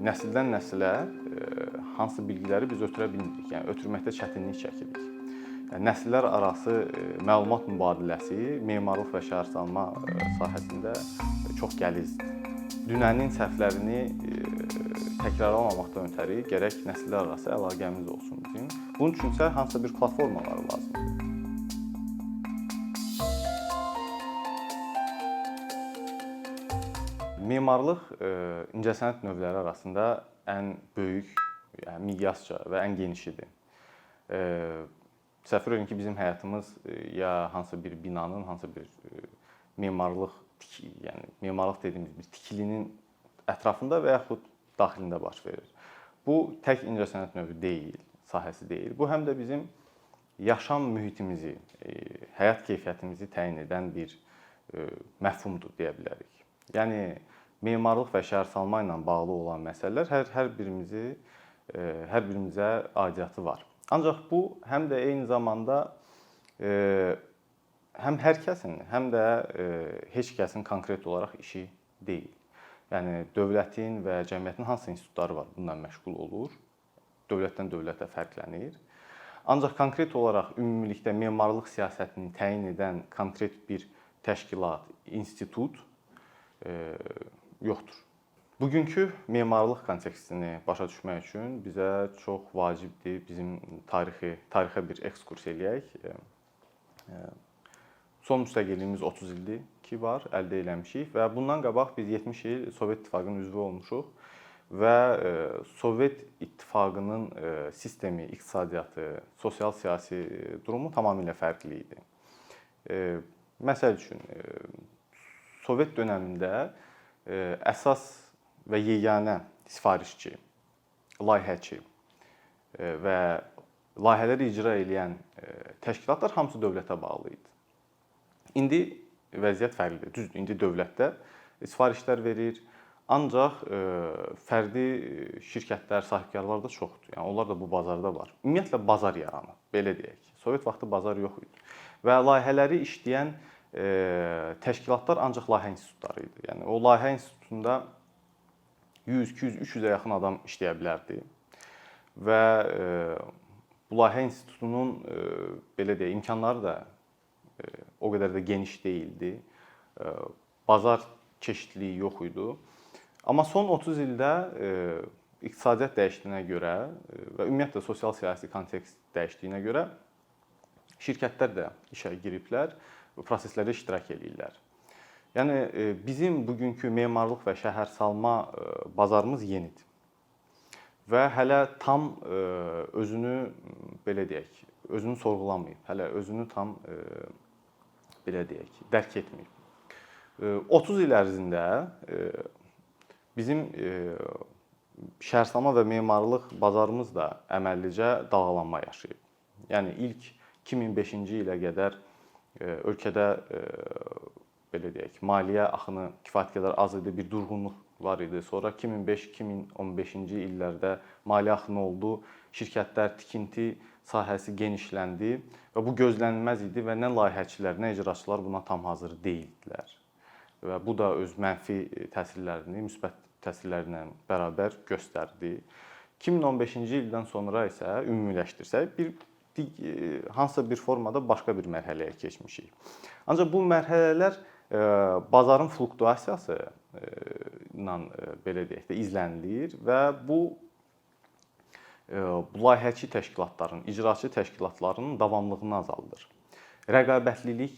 nəsildən nəsilə hansı bilgiləri biz ötürə bilmirik, yəni ötürməkdə çətinlik çəkirik. Yəni nəsillər arası məlumat mübadiləsi memarlıq və şəhərsalma sahəsində çox gəlizdir. Dünənin səhvlərini təkrarlamamaqdan ötəri gərək nəsillər arası əlaqəmiz olsun bizim. Bunun üçün isə hansısa bir platformalar lazımdır. Memarlıq incəsənət növləri arasında ən böyük, yəni miqyasca və ən genişidir. Təsəvvür edin ki, bizim həyatımız ya hansısa bir binanın, hansısa bir memarlıq, yəni memarlıq dediyimiz bir tikilinin ətrafında və yaxud daxilində baş verir. Bu tək incəsənət növü deyil, sahəsi deyil. Bu həm də bizim yaşam mühitimizi, həyat keyfiyyətimizi təyin edən bir məfhumdur deyə bilərik. Yəni memarlıq və şəhərsalma ilə bağlı olan məsələlər hər birimizə aidiyyatı var. Ancaq bu həm də eyni zamanda həm hər kəsin, həm də heç kəsin konkret olaraq işi deyil. Yəni dövlətin və cəmiyyətin hansı institutları var bununla məşğul olur. Dövlətdən dövlətə fərqlənir. Ancaq konkret olaraq ümumilikdə memarlıq siyasətini təyin edən konkret bir təşkilat, institut yoxdur. Bugünkü memarlıq kontekstini başa düşmək üçün bizə çox vacibdir bizim tarixə bir ekskurs eləyək. Son müstəqilliyimiz 30 ildir ki var, əldə eləmişik və bundan qabaq biz 70 il Sovet İttifaqının üzvü olmuşuq və Sovet İttifaqının sistemi, iqtisadiyyatı, sosial-siyasi durumu tamamilə fərqli idi. Məsəl üçün, Sovet dönəmində əsas və yeganə sifarişçi, layihəçi və layihələri icra edən təşkilatlar hamısı dövlətə bağlı idi. İndi vəziyyət fərqlidir. Düzdür, indi dövlətdə sifarişlər verir, ancaq fərdi şirkətlər, sahibkarlar da çoxdur. Yəni onlar da bu bazarda var. Ümumiyyətlə bazar yaranıb, belə deyək. Sovet vaxtı bazar yox idi. Və layihələri işləyən təşkilatlar ancaq layihə institutları idi. Yəni o layihə institutunda 100, 200, 300-ə yaxın adam işləyə bilərdi. Və bu layihə institutunun belə deyək, imkanları da o qədər də geniş deyildi. Bazar çeşidliyi yox idi. Amma son 30 ildə iqtisadiyyat dəyişdiyinə görə və ümumiyyətlə sosial-siyasi kontekst dəyişdiyinə görə şirkətlər də işə giriblər və proseslərdə iştirak edirlər. Yəni bizim bugünkü memarlıq və şəhərsalma bazarımız yenidir. Və hələ tam özünü belə deyək, özünü sorğulamayıb, hələ özünü tam belə deyək, dərk etməyib. 30 il ərzində bizim şəhərsalma və memarlıq bazarımız da əməllicə dalğalanma yaşayıb. Yəni ilk 2005-ci ilə qədər ölkədə belə deyək, maliyyə axını kifayət qədər az idi, bir durğunluq var idi. Sonra 2005-2015-ci illərdə maliyyə axını oldu, şirkətlər, tikinti sahəsi genişləndi və bu gözlənilməz idi və nə layihəçilər, nə icraçılar buna tam hazır deyildilər. Və bu da öz mənfi təsirlərini, müsbət təsirlərlə bərabər göstərdi. 2015-ci ildən sonra isə ümumiləşdirsək, hansısa bir formada başqa bir mərhələyə keçmişik. Ancaq bu mərhələlər bazarın fluktuasiyası ilə belə deyək də izlənilir və bu layihəçi təşkilatların, icraçı təşkilatların davamlılığını azaldır. Rəqabətlilik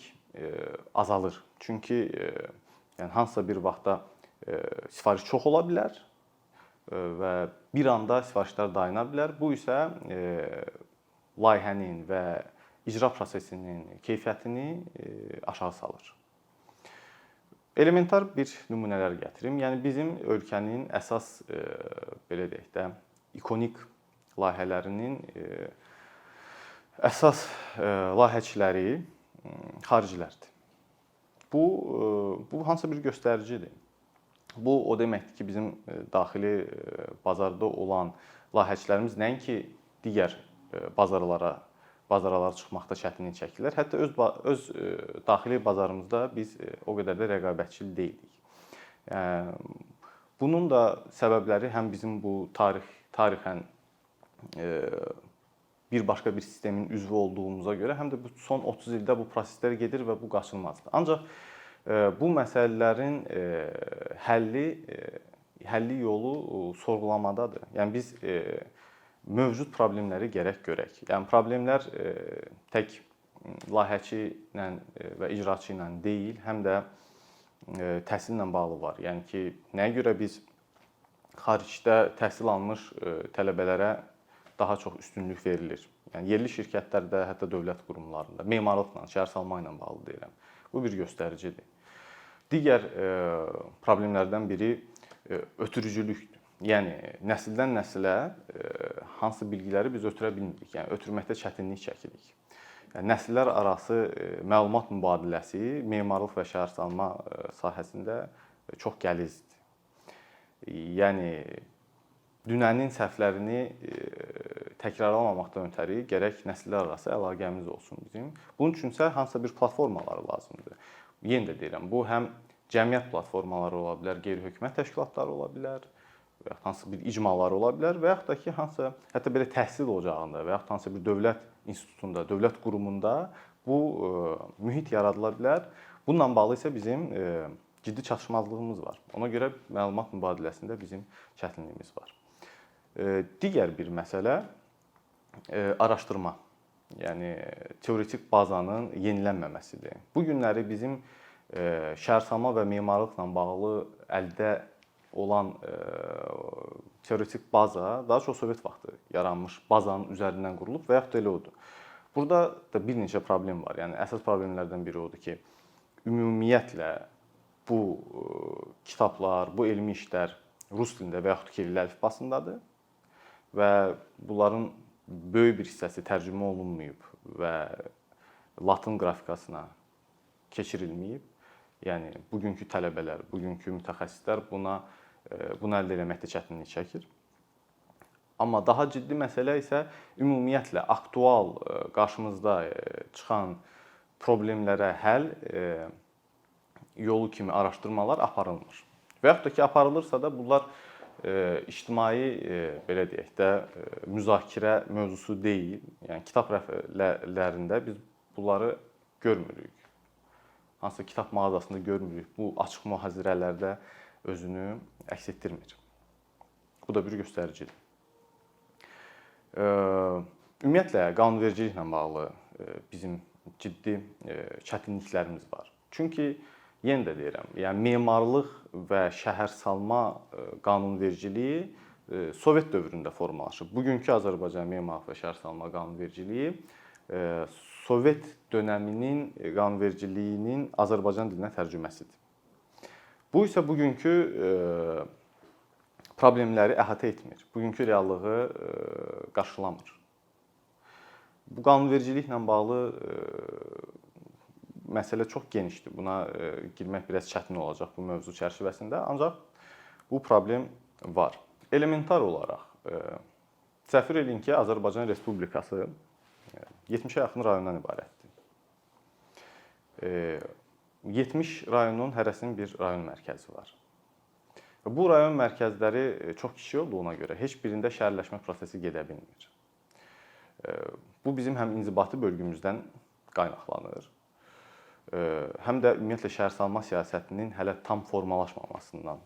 azalır. Çünki yəni hansısa bir vaxtda sifariş çox ola bilər və bir anda sifarişlər dayana bilər. Bu isə layihənin və icra prosesinin keyfiyyətini aşağı salır. Elementar bir nümunələr gətirim. Yəni bizim ölkənin əsas belə deyək də ikonik layihələrinin əsas layihəçiləri xaricilərdir. Bu hansısa bir göstəricidir. Bu o deməkdir ki, bizim daxili bazarda olan layihəçilərimiz nəinki digər bazarlara çıxmaqda çətinlik çəkirlər. Hətta öz daxili bazarımızda biz o qədər də rəqabətçil deyilik. Bunun da səbəbləri həm bizim bu tarixən bir başqa bir sistemin üzvü olduğumuza görə, həm də bu son 30 ildə bu proseslər gedir və bu qaçılmazdır. Ancaq bu məsələlərin həlli yolu sorğulamadadır. Yəni biz mövcud problemləri gərək görək. Yəni problemlər tək layihəçi ilə və icraçı ilə deyil, həm də təhsillə bağlı var. Yəni ki, nəyə görə biz xaricdə təhsil almış tələbələrə daha çox üstünlük verilir. Yəni yerli şirkətlərdə, hətta dövlət qurumlarında memarlıqla, şəhərsalma ilə bağlı deyirəm. Bu bir göstəricidir. Digər problemlərdən biri ötürücülükdür. Yəni nəsildən nəsilə hansı bilgiləri biz ötürə bilmirik. Yəni ötürməkdə çətinlik çəkirik. Yəni nəsillər arası məlumat mübadiləsi memarlıq və şəhərsalma sahəsində çox gəlizdir. Yəni dünənin səhvlərini təkrarlamamaqdan ötəri gərək nəsillər arası əlaqəmiz olsun bizim. Bunun üçünsə hansısa bir platformalar lazımdır. Yenə də deyirəm, bu həm cəmiyyət platformaları ola bilər, qeyri-hökumət təşkilatları ola bilər, və ya hansı bir icmalar ola bilər və yaxud da ki, hansısa hətta belə təhsil ocağında və yaxud hansısa bir dövlət institutunda, dövlət qurumunda bu mühit yaradıla bilər. Bununla bağlı isə bizim ciddi çatışmazlığımız var. Ona görə məlumat mübadiləsində bizim çətinliyimiz var. Digər bir məsələ araşdırma. Yəni teoretik bazanın yenilənməməsidir. Bu günləri bizim şəhərsalma və memarlıqla bağlı əldə olan teoretik baza daha çox Sovet vaxtı yaranmış bazanın üzərindən qurulub və yaxud da elə odur. Burada da bir neçə problem var. Yəni əsas problemlərdən biri odur ki, ümumiyyətlə bu kitablar, bu elmi işlər rus dilində və yaxud kiril əlifbasındadır və bunların böyük bir hissəsi tərcümə olunmayıb və latın qrafikasına keçirilməyib. Yəni bugünkü tələbələr, bugünkü mütəxəssislər bunu əldə etməkdə çətinlik çəkir. Amma daha ciddi məsələ isə ümumiyyətlə aktual qarşımızda çıxan problemlərə həll yolu kimi araşdırmalar aparılmır. Və yaxud da ki, aparılırsa da bunlar ictimai belə deyək də müzakirə mövzusu deyil. Yəni kitab rəflərində biz bunları görmürük. Hansısa kitab mağazasında görmürük. Bu açıq mühazirələrdə özünü əks etdirmir. Bu da bir göstəricidir. Ümumiyyətlə qanunvericiliklə bağlı bizim ciddi çətinliklərimiz var. Çünki yenə də deyirəm, yəni memarlıq və şəhərsalma qanunvericiliyi Sovet dövründə formalaşıb. Bugünkü Azərbaycan memarlıq və şəhərsalma qanunvericiliyi Sovet dönəminin qanunvericiliyinin Azərbaycan dilinə tərcüməsidir. Bu isə bugünkü problemləri əhatə etmir. Bugünkü reallığı qarşılamır. Bu qanunvericiliklə bağlı məsələ çox genişdir. Buna girmək biraz çətin olacaq bu mövzu çərçivəsində, ancaq bu problem var. Elementar olaraq təsəvvür edin ki, Azərbaycan Respublikası 70-ə yaxın rayondan ibarətdir. 70 rayonun hərəsinin bir rayon mərkəzi var. Bu rayon mərkəzləri çox kiçik olduğuna görə heç birində şəhərləşmə prosesi gedə bilmir. Bu bizim həm inzibati bölgümüzdən qaynaqlanır, həm də ümumiyyətlə şəhərsalma siyasətinin hələ tam formalaşmamasından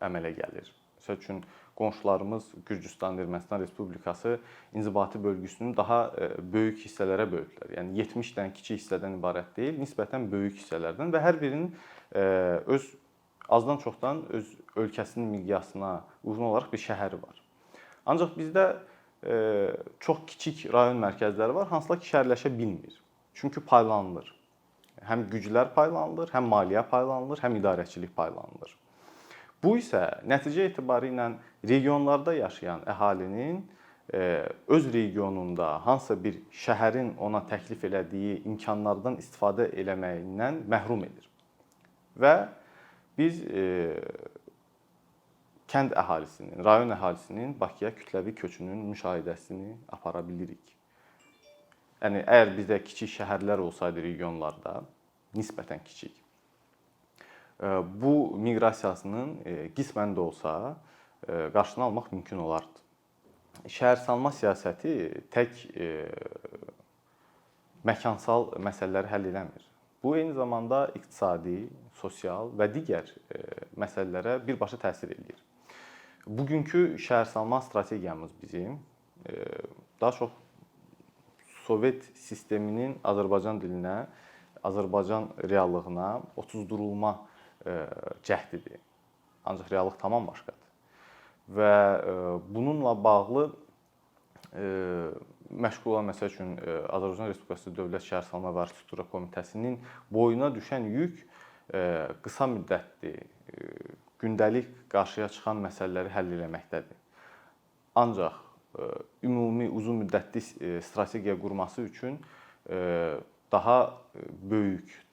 əmələ gəlir. Məsəl üçün qonşularımız Gürcüstan, Ermənistan Respublikası inzibati bölgüsünü daha böyük hissələrə böldülər. Yəni 70 dənə kiçik hissədən ibarət deyil, nisbətən böyük hissələrdən və hər birinin öz azdan çoxdan öz ölkəsinin miqyasına uyğun olaraq bir şəhəri var. Ancaq bizdə çox kiçik rayon mərkəzləri var, hansılar ki şəhərləşə bilmir. Çünki paylanılır. Həm güclər paylanılır, həm maliyyə paylanılır, həm idarəçilik paylanılır. Bu isə nəticə etibarı ilə regionlarda yaşayan əhalinin öz regionunda hansısa bir şəhərin ona təklif elədiyi imkanlardan istifadə eləməyindən məhrum edir. Və biz kənd əhalisinin, rayon əhalisinin Bakıya kütləvi köçünün müşahidəsini apara bilirik. Yəni əgər bizdə kiçik şəhərlər olsaydı regionlarda, nisbətən kiçik, bu miqrasiyasının qismən də olsa qarşısını almaq mümkün olardı. Şəhərsalma siyasəti tək məkansal məsələləri həll eləmir. Bu eyni zamanda iqtisadi, sosial və digər məsələlərə birbaşa təsir edir. Bugünkü şəhərsalma strategiyamız bizim daha çox Sovet sisteminin Azərbaycan dilinə, Azərbaycan reallığına otuzdurulma cəhdidir. Ancaq reallıq tamam başqadır. Və bununla bağlı məşğul olan məsəl üçün Azərbaycan Respublikası Dövlət Şəhərsalma və Arxitektura Komitəsinin boyuna düşən yük qısa müddətli, gündəlik qarşıya çıxan məsələləri həll etməkdədir. Ancaq ümumi uzun müddətli strategiya qurması üçün daha böyük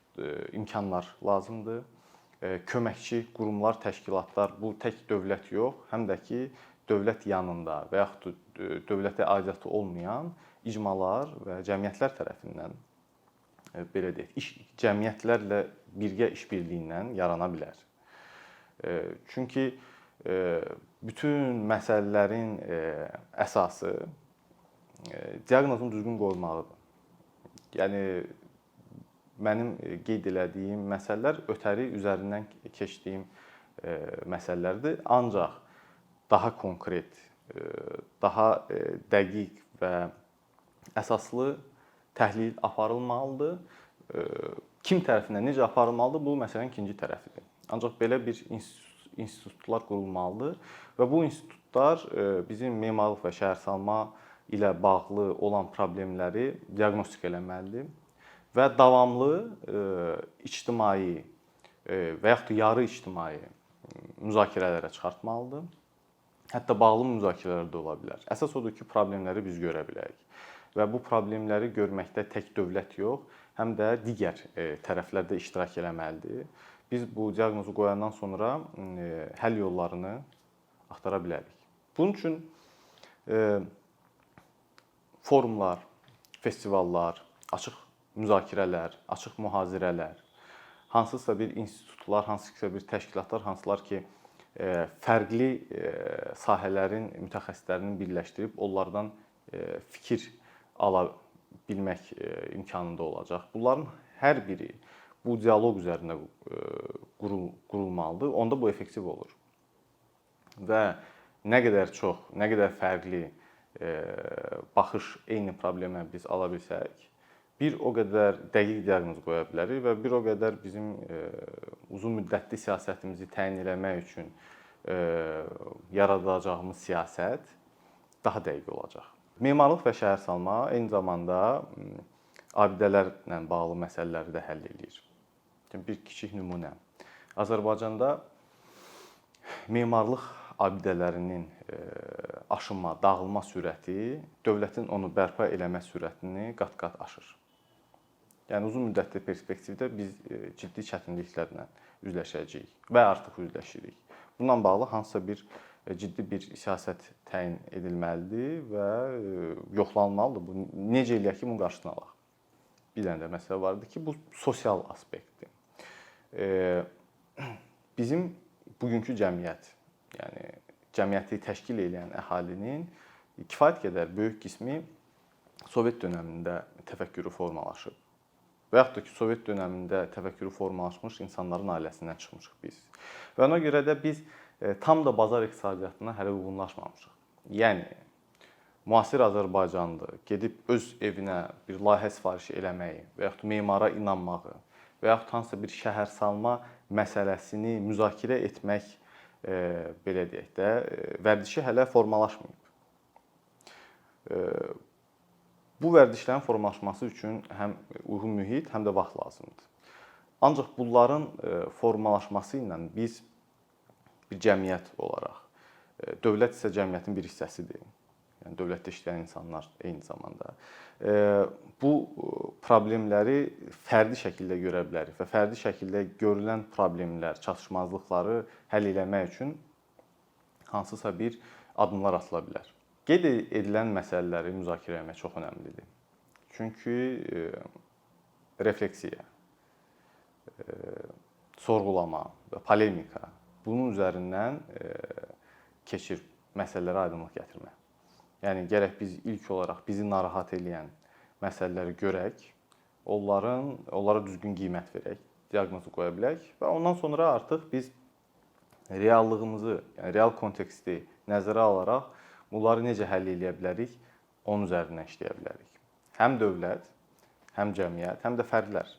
imkanlar lazımdır. Köməkçi qurumlar, təşkilatlar, bu tək dövlət yox, həm də ki dövlət yanında və yaxud dövlətə aidiyyatı olmayan icmalar və cəmiyyətlər tərəfindən belə deyək, cəmiyyətlərlə birgə işbirliyindən yarana bilər. Çünki bütün məsələlərin əsası diaqnozun düzgün qoyulmağıdır. Yəni mənim qeyd elədiyim məsələlər ötəri üzərindən keçdiyim məsələlərdir. Ancaq daha konkret, daha dəqiq və əsaslı təhlil aparılmalıdır. Kim tərəfindən necə aparılmalıdır, bu məsələnin ikinci tərəfidir. Ancaq belə bir institutlar qurulmalıdır və bu institutlar bizim memarlıq və şəhərsalma ilə bağlı olan problemləri diaqnostika eləməlidir və davamlı ictimai və yaxud da yarı ictimai müzakirələrə çıxartmalıdır. Hətta bağlı müzakirələr də ola bilər. Əsas odur ki, problemləri biz görə bilək və bu problemləri görməkdə tək dövlət yox, həm də digər tərəflər də iştirak eləməlidir. Biz bu diaqnozu qoyandan sonra həll yollarını axtara bilərik. Bunun üçün forumlar, festivallar, açıq müzakirələr, açıq mühazirələr, hansısa bir institutlar, hansısa bir təşkilatlar, hansılar ki, fərqli sahələrin mütəxəssislərini birləşdirib onlardan fikir ala bilmək imkanında olacaq. Bunların hər biri bu dialoq üzərində qurulmalıdır. Onda bu effektiv olur. Və nə qədər çox, nə qədər fərqli baxış eyni problemə biz ala bilsək, bir o qədər dəqiq diaqnoz qoya bilərik və bir o qədər bizim uzun müddətli siyasətimizi təyin etmək üçün yaradacağımız siyasət daha dəqiq olacaq. Memarlıq və şəhərsalma eyni zamanda abidələrlə bağlı məsələləri də həll edir. Bir kiçik nümunə. Azərbaycanda memarlıq abidələrinin aşınma, dağılma sürəti dövlətin onu bərpa eləmə sürətini qat-qat aşır. Yəni uzun müddətli perspektivdə biz ciddi çətinliklərlə üzləşəcəyik və artıq üzləşirik. Bununla bağlı hansısa bir ciddi bir siyasət təyin edilməlidir və yoxlanılmalıdır. Bu necə eləyək ki, bunun qarşısını alaq. Bir dənə də məsələ var idi ki, bu sosial aspektdir. Bizim bugünkü cəmiyyət, yəni cəmiyyəti təşkil edən əhalinin kifayət qədər böyük qismi Sovet dövründə təfəkkürü formalaşıb. Və yaxud da ki, Sovet dövründə təfəkkürü formalaşmış insanların ailəsindən çıxmışıq biz. Və ona görə də biz tam da bazar iqtisadiyyatına hələ uyğunlaşmamışıq. Yəni müasir Azərbaycanlı gedib öz evinə bir layihə sifariş eləməyi və yaxud memara inanmağı və yaxud hansısa bir şəhərsalma məsələsini müzakirə etmək belə deyək də, vərdişi hələ formalaşmayıb. Bu vərdişlərin formalaşması üçün həm uyğun mühit, həm də vaxt lazımdır. Ancaq bunların formalaşması ilə biz bir cəmiyyət olaraq, dövlət isə cəmiyyətin bir hissəsidir. Yəni dövlətdə işləyən insanlar eyni zamanda bu problemləri fərdi şəkildə görə bilərik və fərdi şəkildə görülən problemlər, çatışmazlıqları həll etmək üçün hansısa bir addımlar atıla bilər. Qeyd edilən məsələləri müzakirə etmək çox önəmlidir. Çünki refleksiya, sorğulama və polemika, bunun üzərindən keçir məsələlərə aydınlıq gətirmək. Yəni gərək biz ilk olaraq bizi narahat edən məsələləri görək, onlara düzgün qiymət verək, diaqnozu qoya bilək və ondan sonra artıq biz reallığımızı, yəni real konteksti nəzərə alaraq bunları necə həll edə bilərik, onun üzərindən işləyə bilərik. Həm dövlət, həm cəmiyyət, həm də fərdlər.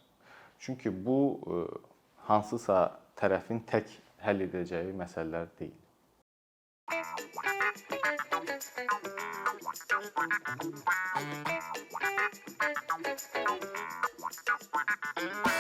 Çünki bu hansısa tərəfin tək həll edəcəyi məsələlər deyil. Thank you.